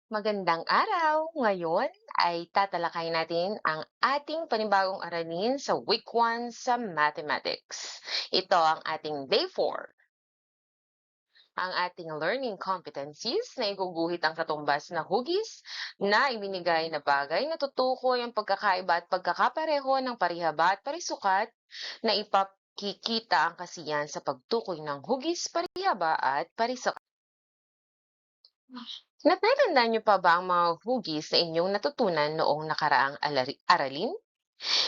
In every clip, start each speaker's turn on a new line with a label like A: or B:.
A: Magandang araw! Ngayon ay tatalakayin natin ang ating panibagong aralin sa Week 1 sa Mathematics. Ito ang ating Day 4. Ang ating learning competencies na iguguhit ang katumbas na hugis na ibinigay na bagay na tutukoy ang pagkakaiba at pagkakapareho ng parihaba at parisukat na ipakikita ang kasiyan sa pagtukoy ng hugis, parihaba at parisukat. Natatandaan niyo pa ba ang mga hugis na inyong natutunan noong nakaraang aralin?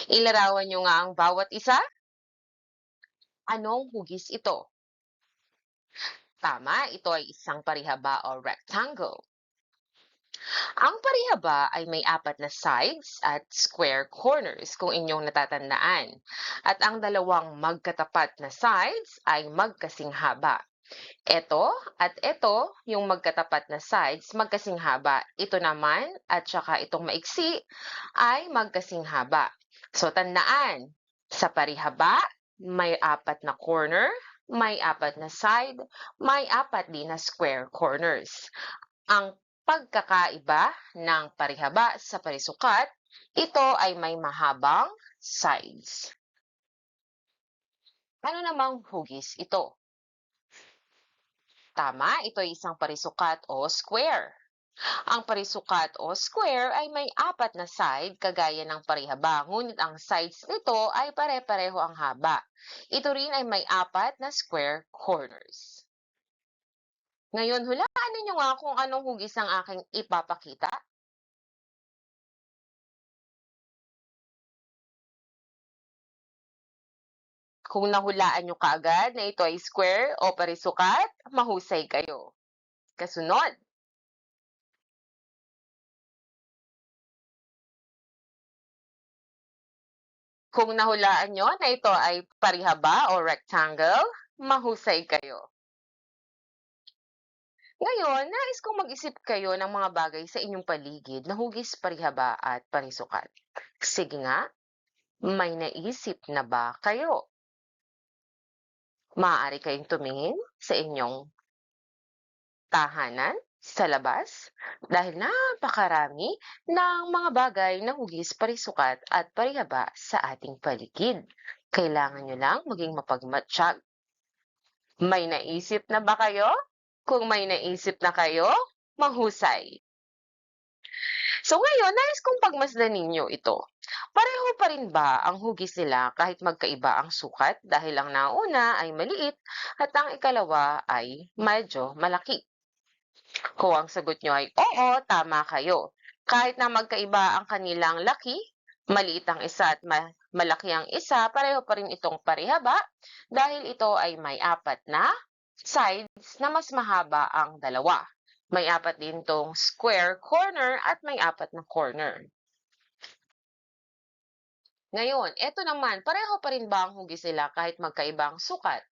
A: Ilarawan niyo nga ang bawat isa. Anong hugis ito? Tama, ito ay isang parihaba o rectangle. Ang parihaba ay may apat na sides at square corners kung inyong natatandaan. At ang dalawang magkatapat na sides ay magkasing haba. Ito at ito, yung magkatapat na sides, magkasing haba. Ito naman at saka itong maiksi ay magkasing haba. So tandaan, sa parihaba, may apat na corner, may apat na side, may apat din na square corners. Ang pagkakaiba ng parihaba sa parisukat, ito ay may mahabang sides. Ano namang hugis ito? Tama, ito ay isang parisukat o square. Ang parisukat o square ay may apat na side kagaya ng parihaba, ngunit ang sides nito ay pare-pareho ang haba. Ito rin ay may apat na square corners. Ngayon, hulaan ninyo nga kung anong hugis ang aking ipapakita. Kung nahulaan nyo kaagad na ito ay square o parisukat, mahusay kayo. Kasunod, kung nahulaan nyo na ito ay parihaba o rectangle, mahusay kayo. Ngayon, nais kong mag-isip kayo ng mga bagay sa inyong paligid na hugis, parihaba at parisukat. Sige nga, may naisip na ba kayo? Maaari kayong tumingin sa inyong tahanan, sa labas, dahil napakarami ng mga bagay na hugis, parisukat at parihaba sa ating paligid. Kailangan nyo lang maging mapagmatsyag. May naisip na ba kayo? Kung may naisip na kayo, mahusay. So ngayon, nais kong pagmasdan ninyo ito. Pareho pa rin ba ang hugis nila kahit magkaiba ang sukat dahil ang nauna ay maliit at ang ikalawa ay medyo malaki? Kung ang sagot nyo ay oo, tama kayo. Kahit na magkaiba ang kanilang laki, maliit ang isa at malaki ang isa, pareho pa rin itong parihaba dahil ito ay may apat na sides na mas mahaba ang dalawa. May apat din tong square corner at may apat na corner. Ngayon, eto naman, pareho pa rin ba ang hugis nila kahit magkaibang sukat?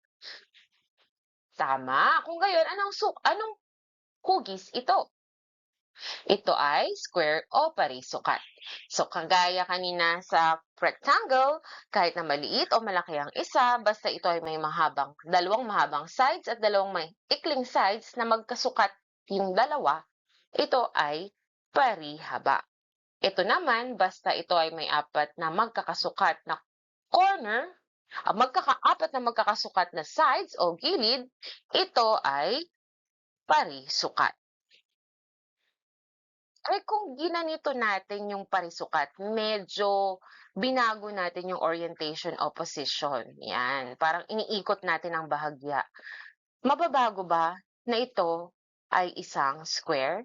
A: Tama. Kung gayon, anong hugis ito? Ito ay square o parisukat. So, kagaya kanina sa rectangle, kahit na maliit o malaki ang isa, basta ito ay may dalawang mahabang sides at dalawang may ikling sides na magkasukat yung dalawa, ito ay parihaba. Ito naman, basta ito ay may apat na magkakasukat na corner, apat na magkakasukat na sides o gilid, ito ay parisukat. Eh kung ginanito natin yung parisukat, medyo binago natin yung orientation o position. Yan, parang iniikot natin ang bahagya. Mababago ba na ito ay isang square?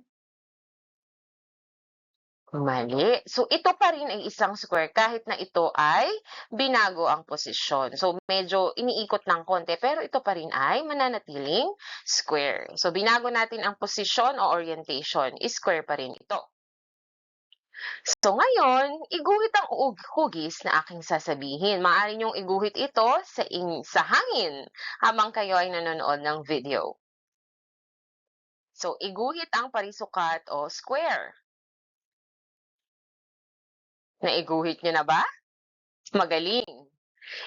A: Mali. So, ito pa rin ay isang square kahit na ito ay binago ang posisyon. So, medyo iniikot ng konti pero ito pa rin ay mananatiling square. So, binago natin ang posisyon o orientation, square pa rin ito. So, ngayon, iguhit ang hugis na aking sasabihin. Maaari niyong iguhit ito sa hangin habang kayo ay nanonood ng video. So, iguhit ang parisukat o square. Naiguhit niyo na ba? Magaling!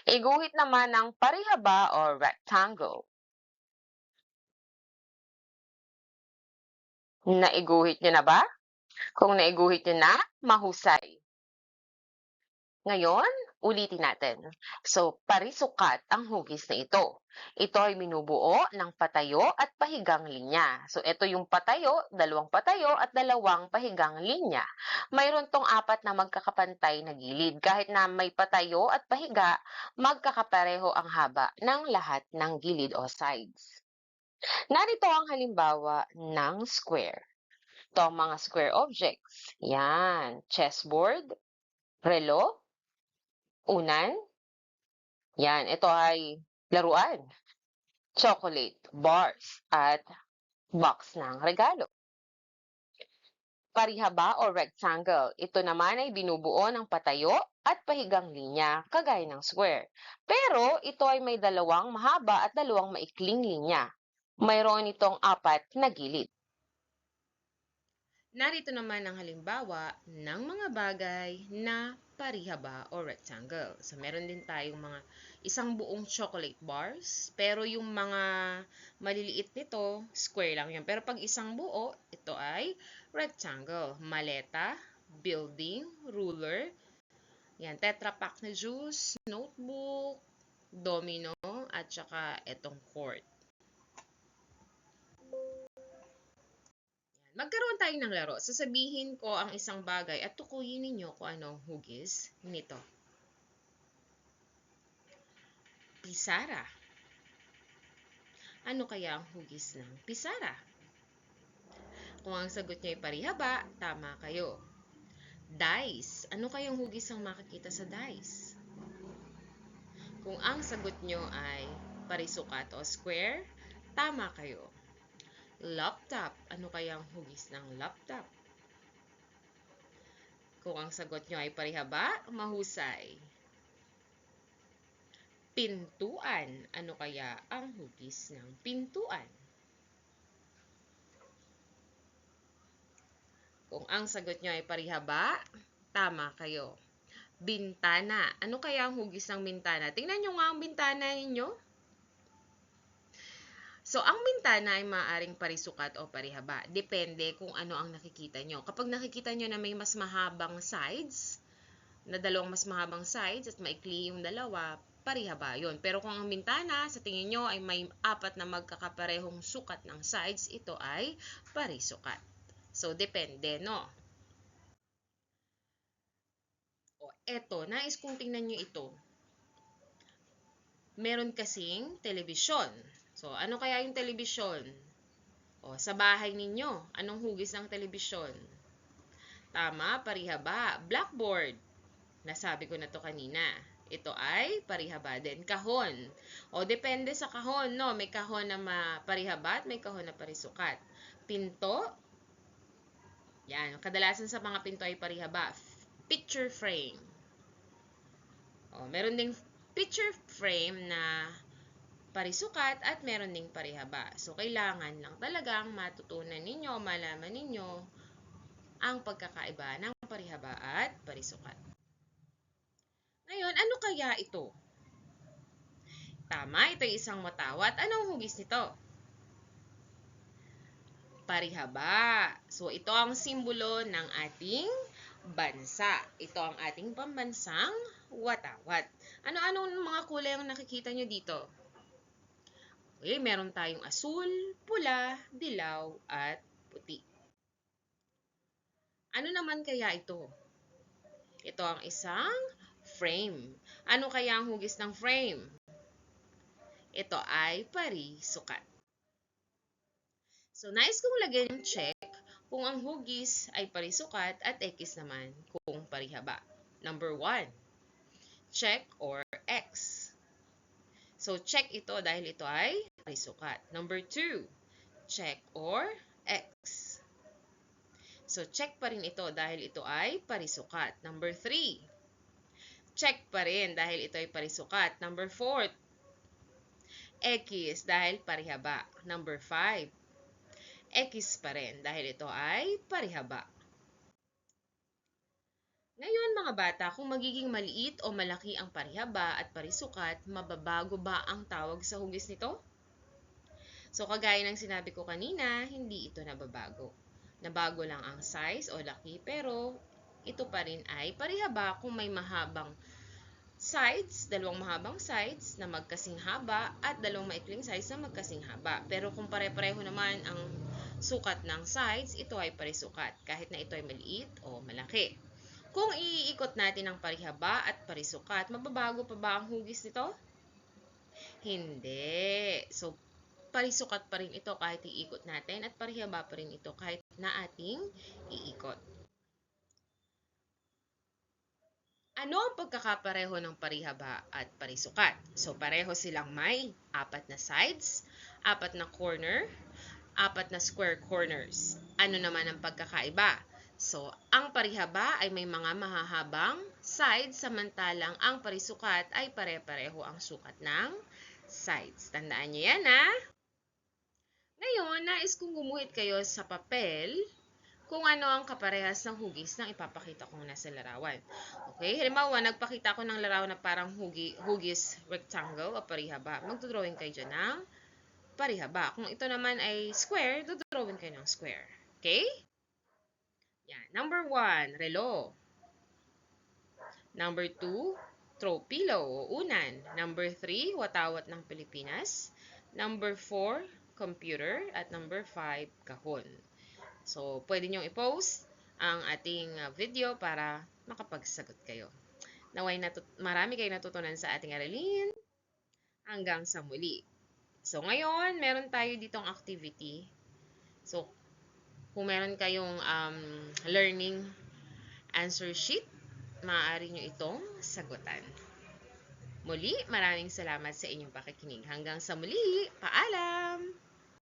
A: Iguhit naman ang parihaba o rectangle. Naiguhit niyo na ba? Kung naiguhit niyo na, mahusay. Ngayon, ulitin natin. So, parisukat ang hugis na ito. Ito ay binubuo ng patayo at pahigang linya. So, ito yung dalawang patayo at dalawang pahigang linya. Mayroon tong apat na magkakapantay na gilid. Kahit na may patayo at pahiga, magkakapareho ang haba ng lahat ng gilid o sides. Narito ang halimbawa ng square. Ito ang mga square objects. Yan, chessboard, relo, unan. Yan, ito ay laruan, chocolate, bars, at box ng regalo. Parihaba o rectangle. Ito naman ay binubuo ng patayo at pahigang linya, kagaya ng square. Pero ito ay may dalawang mahaba at dalawang maikling linya. Mayroon itong apat na gilid. Narito naman ang halimbawa ng mga bagay na parihaba o rectangle. So, meron din tayong mga isang buong chocolate bars, pero yung mga maliliit nito, square lang yun. Pero pag isang buo, ito ay rectangle. Maleta, building, ruler, yan, Tetra Pak na juice, notebook, domino, at saka itong court. Magkaroon tayo ng laro. Sasabihin ko ang isang bagay at tukuyin ninyo kung anong hugis nito. Pisara. Ano kaya ang hugis ng pisara? Kung ang sagot nyo ay parihaba, tama kayo. Dice. Ano kayang hugis ang makikita sa dice? Kung ang sagot nyo ay parisukat o square, tama kayo. Laptop. Ano kayang hugis ng laptop? Kung ang sagot nyo ay parihaba, mahusay. Pintuan. Ano kaya ang hugis ng pintuan? Kung ang sagot nyo ay parihaba, tama kayo. Bintana. Ano kaya ang hugis ng bintana? Tingnan nyo nga ang bintana ninyo. So, ang bintana ay maaaring parisukat o parihaba. Depende kung ano ang nakikita nyo. Kapag nakikita nyo na may mas mahabang sides, na dalawang mas mahabang sides at maikli yung dalawa, parihaba yun. Pero kung ang bintana, sa tingin nyo ay may apat na magkakaparehong sukat ng sides, ito ay parisukat. So, depende, no? O, eto, nais kong tingnan nyo ito. Meron kasing telebisyon. So, ano kaya yung telebisyon? O, sa bahay ninyo, anong hugis ng telebisyon? Tama, parihaba. Blackboard. Nasabi ko na to kanina. Ito ay parihaba din. Kahon. O, depende sa kahon, no? May kahon na parihaba at may kahon na parisukat. Pinto. Yan. Kadalasan sa mga pinto ay parihaba. Picture frame. O, meron ding picture frame na parisukat at meron ding parihaba. So, kailangan lang talagang matutunan ninyo, malaman ninyo ang pagkakaiba ng parihaba at parisukat. Ngayon, ano kaya ito? Tama, ito ay isang matawat. Anong hugis nito? Parihaba. So, ito ang simbolo ng ating bansa. Ito ang ating pambansang watawat. Ano-ano mga kulay ang nakikita nyo dito? Okay, meron tayong asul, pula, dilaw, at puti. Ano naman kaya ito? Ito ang isang frame. Ano kaya ang hugis ng frame? Ito ay parisukat. So, nais kong lagyan yung check kung ang hugis ay parisukat at X naman kung parihaba. Number 1, check or X. So, check ito dahil ito ay parisukat. Number 2, check or X. So, check pa rin ito dahil ito ay parisukat. Number 3, check pa rin dahil ito ay parisukat. Number 4, X dahil parihaba. Number 5, X pa rin dahil ito ay parihaba. Ngayon mga bata, kung magiging maliit o malaki ang parihaba at parisukat, mababago ba ang tawag sa hugis nito? So, kagaya ng sinabi ko kanina, hindi ito nababago.
B: Nabago lang ang size o laki, pero ito pa rin ay parihaba kung may mahabang sides, dalawang mahabang sides na magkasing haba at dalawang maikling sides na magkasing haba. Pero kung pare-pareho naman ang sukat ng sides, ito ay parisukat kahit na ito ay maliit o malaki. Kung iikot natin ang parihaba at parisukat, mababago pa ba ang hugis nito? Hindi. So, parisukat pa rin ito kahit iikot natin at parihaba pa rin ito kahit na ating iikot. Ano ang pagkakapareho ng parihaba at parisukat? So, pareho silang may apat na sides, apat na corner, apat na square corners. Ano naman ang pagkakaiba? So, ang parihaba ay may mga mahahabang sides, samantalang ang parisukat ay pare-pareho ang sukat ng sides. Tandaan niyo yan, ha? Ngayon, nais kong gumuhit kayo sa papel kung ano ang kaparehas ng hugis ng ipapakita kong nasa larawan. Okay? Halimbawa, nagpakita ako ng larawan na parang hugis rectangle o parihaba. Magdodrawing kayo dyan ng parihaba. Kung ito naman ay square, dodrawing kayo ng square. Okay? Yan. Number 1, relo. Number 2, throw pillow o unan. Number 3, watawat ng Pilipinas. Number 4, computer. At number 5, kahon. So, pwede nyong i-post ang ating video para makapagsagot kayo. Naway marami kayong natutunan sa ating aralin. Hanggang sa muli. So, ngayon, meron tayo ditong activity. So, kung meron kayong learning answer sheet, maaari nyo itong sagutan. Muli, maraming salamat sa inyong pakikinig. Hanggang sa muli, paalam!